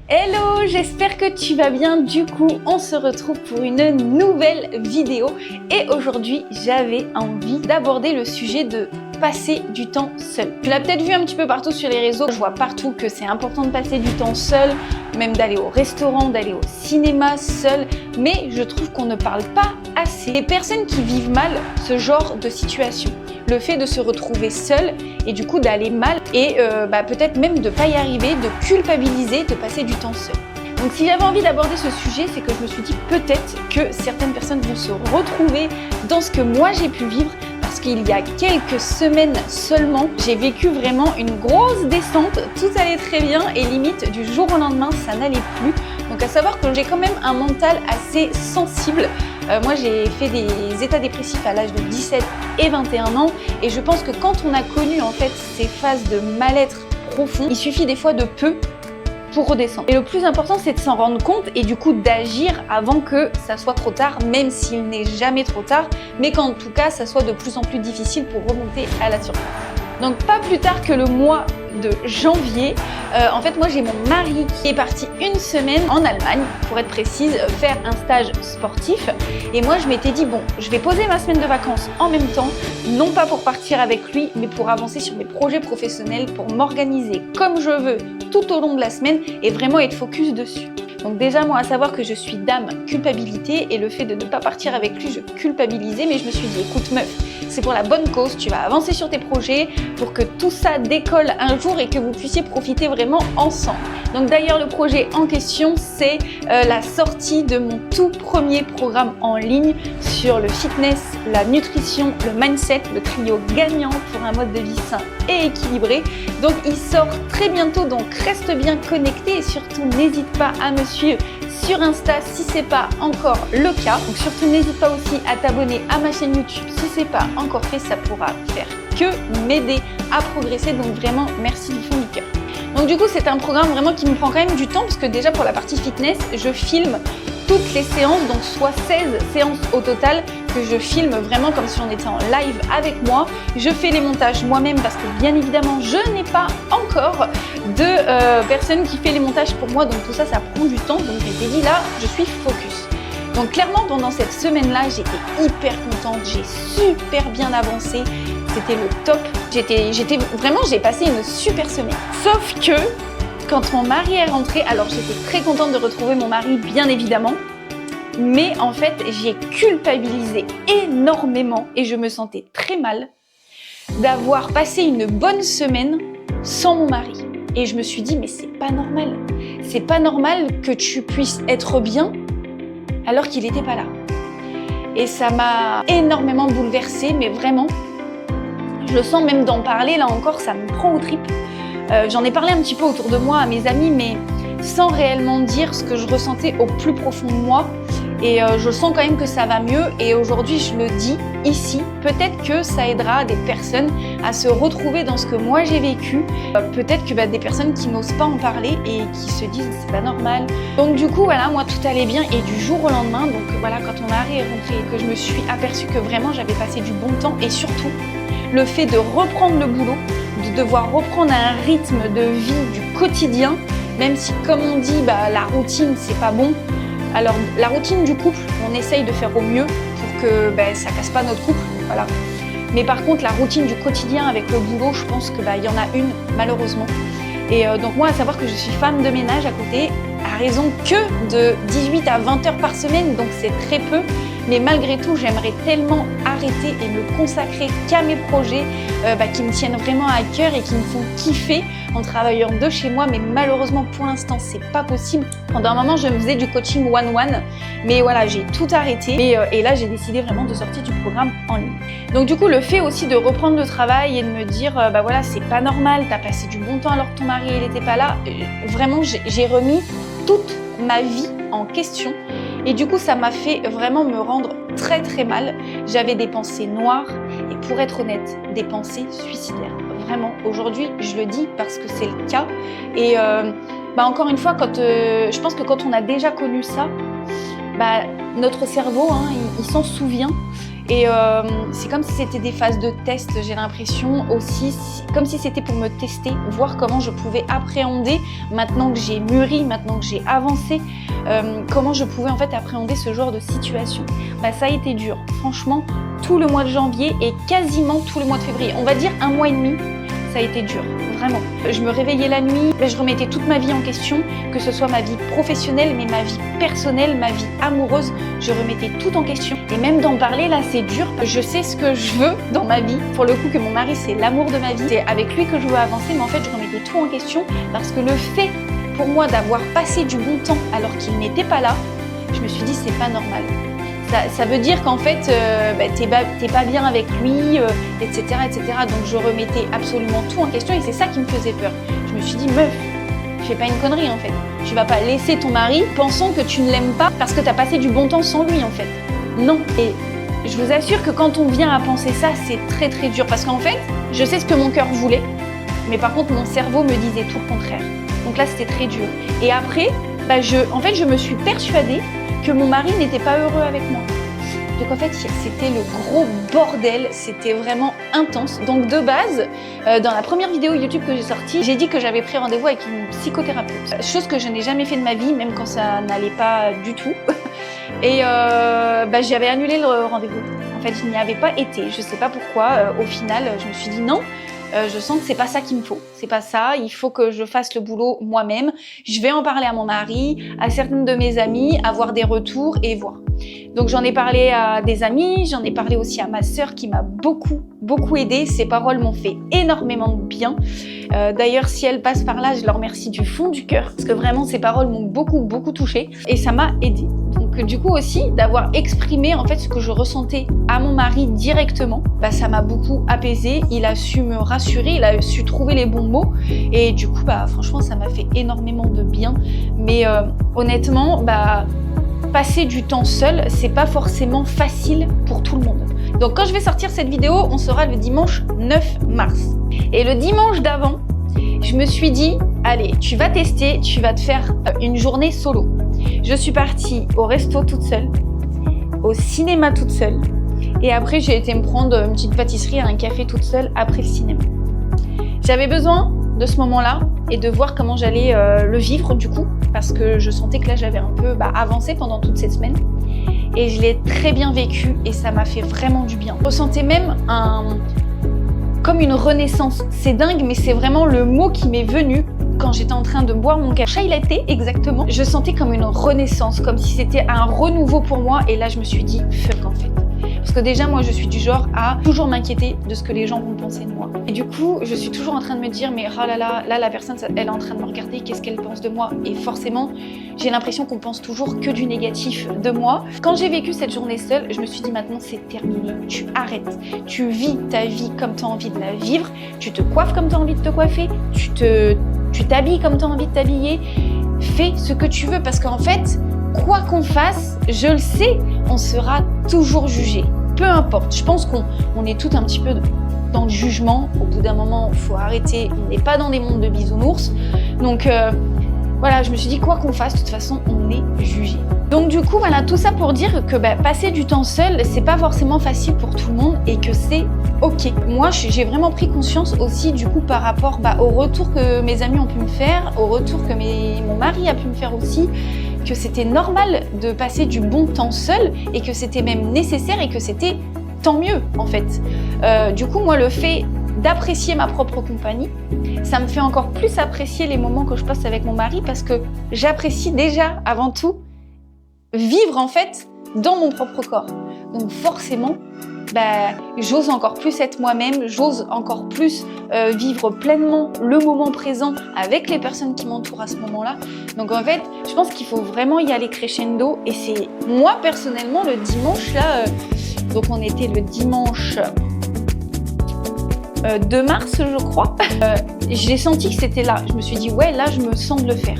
Hello, j'espère que tu vas bien. Du coup, on se retrouve pour une nouvelle vidéo et aujourd'hui, j'avais envie d'aborder le sujet de passer du temps seul. Tu l'as peut-être vu un petit peu partout sur les réseaux, je vois partout que c'est important de passer du temps seul, même d'aller au restaurant, d'aller au cinéma seul, mais je trouve qu'on ne parle pas assez des personnes qui vivent mal ce genre de situation. Le fait de se retrouver seul et du coup d'aller mal et peut-être même de ne pas y arriver, de culpabiliser, de passer du temps seul. Donc si j'avais envie d'aborder ce sujet, c'est que je me suis dit peut-être que certaines personnes vont se retrouver dans ce que moi j'ai pu vivre parce qu'il y a quelques semaines seulement, j'ai vécu vraiment une grosse descente, tout allait très bien et limite du jour au lendemain ça n'allait plus. Donc à savoir que j'ai quand même un mental assez sensible. Moi j'ai fait des états dépressifs à l'âge de 17 et 21 ans et je pense que quand on a connu en fait ces phases de mal-être profond, il suffit des fois de peu pour redescendre. Et le plus important c'est de s'en rendre compte et du coup d'agir avant que ça soit trop tard, même s'il n'est jamais trop tard, mais qu'en tout cas ça soit de plus en plus difficile pour remonter à la surface. Donc pas plus tard que le mois de janvier, en fait moi j'ai mon mari qui est parti une semaine en Allemagne, pour être précise, faire un stage sportif. Et moi je m'étais dit bon, je vais poser ma semaine de vacances en même temps, non pas pour partir avec lui, mais pour avancer sur mes projets professionnels, pour m'organiser comme je veux tout au long de la semaine et vraiment être focus dessus. Donc déjà moi à savoir que je suis dame culpabilité et le fait de ne pas partir avec lui je culpabilisais, mais je me suis dit écoute meuf, c'est pour la bonne cause, tu vas avancer sur tes projets pour que tout ça décolle un jour et que vous puissiez profiter vraiment ensemble. Donc d'ailleurs le projet en question c'est la sortie de mon tout premier programme en ligne sur le fitness, la nutrition, le mindset, le trio gagnant pour un mode de vie sain et équilibré. Donc il sort très bientôt, donc reste bien connecté et surtout n'hésite pas à me suivre sur Insta si c'est pas encore le cas. Donc surtout n'hésite pas aussi à t'abonner à ma chaîne YouTube si c'est pas encore fait, ça pourra faire que m'aider à progresser. Donc vraiment merci du fond du cœur. Donc du coup c'est un programme vraiment qui me prend quand même du temps parce que déjà pour la partie fitness je filme toutes les séances, donc soit 16 séances au total que je filme vraiment comme si on était en live avec moi. Je fais les montages moi-même parce que bien évidemment je n'ai pas encore de personne qui fait les montages pour moi, donc tout ça ça prend du temps. Donc je m'étais dit là je suis focus. Donc clairement pendant cette semaine-là j'étais hyper contente, j'ai super bien avancé, c'était le top. J'ai passé une super semaine. Sauf que quand mon mari est rentré, alors j'étais très contente de retrouver mon mari bien évidemment, mais en fait j'ai culpabilisé énormément et je me sentais très mal d'avoir passé une bonne semaine sans mon mari. Et je me suis dit mais c'est pas normal que tu puisses être bien alors qu'il n'était pas là. Et ça m'a énormément bouleversée, mais vraiment, je le sens même d'en parler, là encore, ça me prend aux tripes. J'en ai parlé un petit peu autour de moi à mes amis, mais sans réellement dire ce que je ressentais au plus profond de moi. Et je sens quand même que ça va mieux. Et aujourd'hui, je le dis ici, peut-être que ça aidera des personnes à se retrouver dans ce que moi j'ai vécu. Peut-être que des personnes qui n'osent pas en parler et qui se disent c'est pas normal. Donc du coup, voilà, moi tout allait bien et du jour au lendemain, donc voilà, quand mon mari est rentré et que je me suis aperçue que vraiment j'avais passé du bon temps et surtout le fait de reprendre le boulot, de devoir reprendre un rythme de vie du quotidien, même si comme on dit la routine c'est pas bon. Alors la routine du couple on essaye de faire au mieux pour que ça casse pas notre couple, voilà. Mais par contre la routine du quotidien avec le boulot, je pense que y en a une malheureusement. Et donc moi à savoir que je suis femme de ménage à côté, à raison que de 18 à 20 heures par semaine, donc c'est très peu. Mais malgré tout, j'aimerais tellement arrêter et me consacrer qu'à mes projets qui me tiennent vraiment à cœur et qui me font kiffer en travaillant de chez moi. Mais malheureusement, pour l'instant, c'est pas possible. Pendant un moment, je me faisais du coaching one-one, mais voilà, j'ai tout arrêté. Et là, j'ai décidé vraiment de sortir du programme en ligne. Donc du coup, le fait aussi de reprendre le travail et de me dire, voilà, c'est pas normal, t'as passé du bon temps alors que ton mari il était pas là. Vraiment, j'ai remis toute ma vie en question. Et du coup, ça m'a fait vraiment me rendre très très mal. J'avais des pensées noires et pour être honnête, des pensées suicidaires. Vraiment, aujourd'hui, je le dis parce que c'est le cas. Et encore une fois, je pense que quand on a déjà connu ça, notre cerveau, il s'en souvient. Et c'est comme si c'était des phases de test, j'ai l'impression aussi, comme si c'était pour me tester, voir comment je pouvais appréhender, maintenant que j'ai mûri, maintenant que j'ai avancé, comment je pouvais en fait appréhender ce genre de situation. Bah, ça a été dur, franchement, tout le mois de janvier et quasiment tout le mois de février, on va dire 1 mois et demi, ça a été dur, vraiment. Je me réveillais la nuit, je remettais toute ma vie en question, que ce soit ma vie professionnelle, mais ma vie personnelle, ma vie amoureuse, je remettais tout en question. Et même d'en parler, là, c'est dur. Je sais ce que je veux dans ma vie. Pour le coup, que mon mari, c'est l'amour de ma vie. C'est avec lui que je veux avancer, mais en fait, je remettais tout en question parce que le fait, pour moi, d'avoir passé du bon temps alors qu'il n'était pas là, je me suis dit, c'est pas normal. Ça veut dire qu'en fait, t'es pas bien avec lui, etc., etc. Donc je remettais absolument tout en question et c'est ça qui me faisait peur. Je me suis dit, meuf, fais pas une connerie en fait. Tu vas pas laisser ton mari pensant que tu ne l'aimes pas parce que t'as passé du bon temps sans lui en fait. Non. Et je vous assure que quand on vient à penser ça, c'est très très dur parce qu'en fait, je sais ce que mon cœur voulait, mais par contre mon cerveau me disait tout le contraire. Donc là, c'était très dur. Et après, je me suis persuadée que mon mari n'était pas heureux avec moi. Donc en fait, c'était le gros bordel, c'était vraiment intense. Donc de base, dans la première vidéo YouTube que j'ai sortie, j'ai dit que j'avais pris rendez-vous avec une psychothérapeute. Chose que je n'ai jamais fait de ma vie, même quand ça n'allait pas du tout. Et j'avais annulé le rendez-vous. En fait, je n'y avais pas été. Je sais pas pourquoi. Au final, je me suis dit non. Je sens que c'est pas ça qu'il me faut, c'est pas ça, il faut que je fasse le boulot moi-même, je vais en parler à mon mari, à certaines de mes amies, avoir des retours et voir. Donc j'en ai parlé à des amis, j'en ai parlé aussi à ma sœur qui m'a beaucoup aidée, ses paroles m'ont fait énormément de bien. D'ailleurs si elle passe par là, je la remercie du fond du cœur, parce que vraiment ces paroles m'ont beaucoup touchée et ça m'a aidée. Donc du coup aussi, d'avoir exprimé en fait ce que je ressentais à mon mari directement, ça m'a beaucoup apaisée, il a su me rassurer, il a su trouver les bons mots et du coup franchement ça m'a fait énormément de bien. Mais honnêtement, passer du temps seul, c'est pas forcément facile pour tout le monde. Donc quand je vais sortir cette vidéo, on sera le dimanche 9 mars. Et le dimanche d'avant, je me suis dit, allez, tu vas tester, tu vas te faire une journée solo. Je suis partie au resto toute seule, au cinéma toute seule, et après j'ai été me prendre une petite pâtisserie à un café toute seule après le cinéma. J'avais besoin de ce moment-là et de voir comment j'allais le vivre du coup, parce que je sentais que là j'avais un peu avancé pendant toute cette semaine. Et je l'ai très bien vécu et ça m'a fait vraiment du bien. Je ressentais même comme une renaissance. C'est dingue, mais c'est vraiment le mot qui m'est venu quand j'étais en train de boire mon café. Chai latte, exactement. Je sentais comme une renaissance, comme si c'était un renouveau pour moi. Et là, je me suis dit, fuck en fait. Parce que déjà, moi, je suis du genre à toujours m'inquiéter de ce que les gens vont penser de moi. Et du coup, je suis toujours en train de me dire, mais oh là, la personne, elle est en train de me regarder, qu'est-ce qu'elle pense de moi? Et forcément, j'ai l'impression qu'on pense toujours que du négatif de moi. Quand j'ai vécu cette journée seule, je me suis dit, maintenant, c'est terminé. Tu arrêtes. Tu vis ta vie comme tu as envie de la vivre. Tu te coiffes comme tu as envie de te coiffer. Tu t'habilles comme tu as envie de t'habiller. Fais ce que tu veux parce qu'en fait, quoi qu'on fasse, je le sais, on sera toujours jugé. Peu importe. Je pense qu'on est tout un petit peu dans le jugement. Au bout d'un moment, il faut arrêter. On n'est pas dans des mondes de bisounours. Donc voilà, je me suis dit, quoi qu'on fasse, de toute façon, on est jugé. Donc du coup, voilà, tout ça pour dire que passer du temps seul, c'est pas forcément facile pour tout le monde et que c'est ok. Moi, j'ai vraiment pris conscience aussi du coup par rapport au retour que mes amis ont pu me faire, au retour que mon mari a pu me faire aussi, que c'était normal de passer du bon temps seul et que c'était même nécessaire et que c'était tant mieux en fait. Du coup, moi, le fait d'apprécier ma propre compagnie, ça me fait encore plus apprécier les moments que je passe avec mon mari parce que j'apprécie déjà avant tout vivre en fait dans mon propre corps. Donc forcément, j'ose encore plus être moi-même, j'ose encore plus vivre pleinement le moment présent avec les personnes qui m'entourent à ce moment-là. Donc en fait, je pense qu'il faut vraiment y aller crescendo et c'est moi personnellement le dimanche là, donc on était le dimanche 2 mars je crois, j'ai senti que c'était là. Je me suis dit ouais, là je me sens de le faire.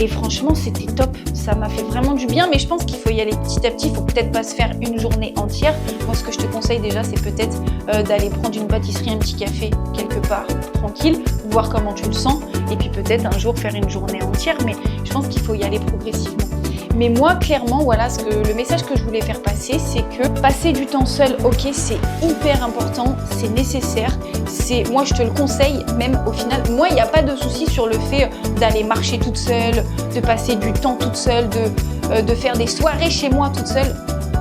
Et franchement, c'était top. Ça m'a fait vraiment du bien, mais je pense qu'il faut y aller petit à petit. Il faut peut-être pas se faire une journée entière. Moi, ce que je te conseille déjà, c'est peut-être d'aller prendre une pâtisserie, un petit café quelque part, tranquille, voir comment tu le sens, et puis peut-être un jour faire une journée entière. Mais je pense qu'il faut y aller progressivement. Mais moi, clairement, voilà, le message que je voulais faire passer, c'est que passer du temps seul, ok, c'est hyper important, c'est nécessaire. Moi, je te le conseille, même au final. Moi, il n'y a pas de souci sur le fait d'aller marcher toute seule, de passer du temps toute seule, de faire des soirées chez moi toute seule.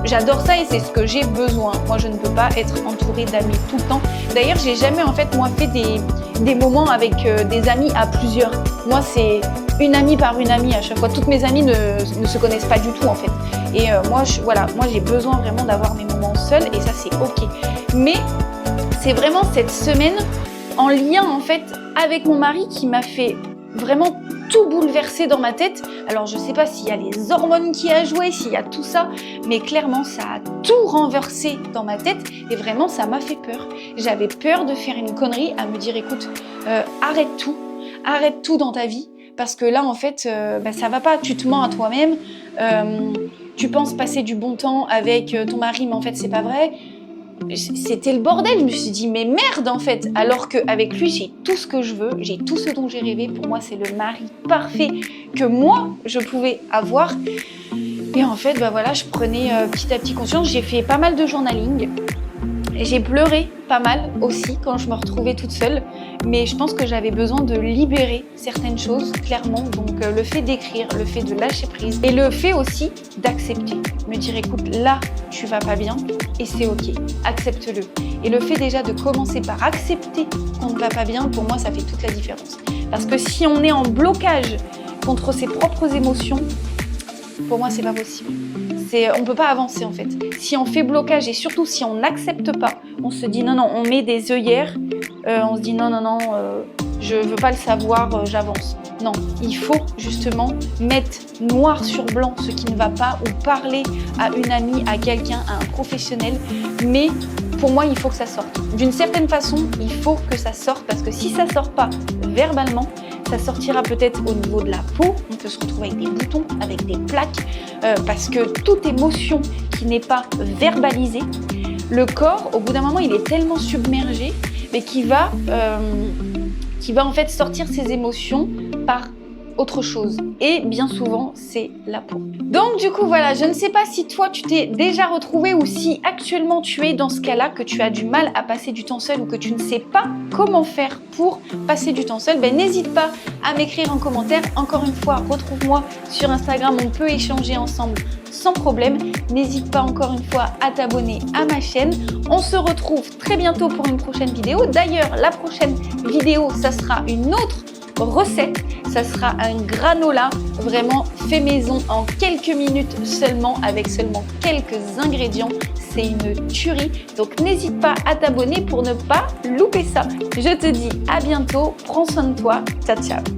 J'adore ça et c'est ce que j'ai besoin. Moi, je ne peux pas être entourée d'amis tout le temps. D'ailleurs, j'ai jamais en fait moi fait des moments avec des amis à plusieurs. Moi, c'est une amie par une amie à chaque fois. Toutes mes amies ne se connaissent pas du tout en fait. Et moi, j'ai besoin vraiment d'avoir mes moments seuls et ça, c'est ok. Mais c'est vraiment cette semaine en lien en fait avec mon mari qui m'a fait vraiment tout bouleversé dans ma tête. Alors je sais pas s'il y a les hormones qui a joué, s'il y a tout ça, mais clairement ça a tout renversé dans ma tête et vraiment ça m'a fait peur. J'avais peur de faire une connerie, à me dire écoute, arrête tout dans ta vie parce que là en fait ça va pas, tu te mens à toi-même, tu penses passer du bon temps avec ton mari mais en fait c'est pas vrai. C'était le bordel, je me suis dit mais merde en fait, alors qu'avec lui j'ai tout ce que je veux, j'ai tout ce dont j'ai rêvé, pour moi c'est le mari parfait que moi je pouvais avoir. Et en fait voilà, je prenais petit à petit conscience, j'ai fait pas mal de journaling, j'ai pleuré pas mal aussi quand je me retrouvais toute seule, mais je pense que j'avais besoin de libérer certaines choses clairement, donc le fait d'écrire, le fait de lâcher prise et le fait aussi d'accepter, me dire écoute là tu vas pas bien et c'est ok, accepte-le. Et le fait déjà de commencer par accepter qu'on ne va pas bien, pour moi ça fait toute la différence. Parce que si on est en blocage contre ses propres émotions, pour moi c'est pas possible. On peut pas avancer en fait. Si on fait blocage et surtout si on n'accepte pas, on se dit non, on met des œillères, on se dit non, je veux pas le savoir, j'avance. Non, il faut justement mettre noir sur blanc ce qui ne va pas ou parler à une amie, à quelqu'un, à un professionnel. Mais pour moi, il faut que ça sorte. D'une certaine façon, il faut que ça sorte parce que si ça sort pas verbalement, ça sortira peut-être au niveau de la peau. On peut se retrouver avec des boutons, avec des plaques, parce que toute émotion qui n'est pas verbalisée, le corps, au bout d'un moment, il est tellement submergé, mais qui va en fait sortir ses émotions par autre chose. Et bien souvent, c'est la peau. Donc du coup, voilà, je ne sais pas si toi, tu t'es déjà retrouvé ou si actuellement tu es dans ce cas-là, que tu as du mal à passer du temps seul ou que tu ne sais pas comment faire pour passer du temps seul, n'hésite pas à m'écrire en commentaire. Encore une fois, retrouve-moi sur Instagram, on peut échanger ensemble sans problème. N'hésite pas encore une fois à t'abonner à ma chaîne. On se retrouve très bientôt pour une prochaine vidéo. D'ailleurs, la prochaine vidéo, ça sera une autre recette, ça sera un granola vraiment fait maison en quelques minutes seulement, avec seulement quelques ingrédients. C'est une tuerie, donc n'hésite pas à t'abonner pour ne pas louper ça. Je te dis à bientôt, prends soin de toi, ciao ciao.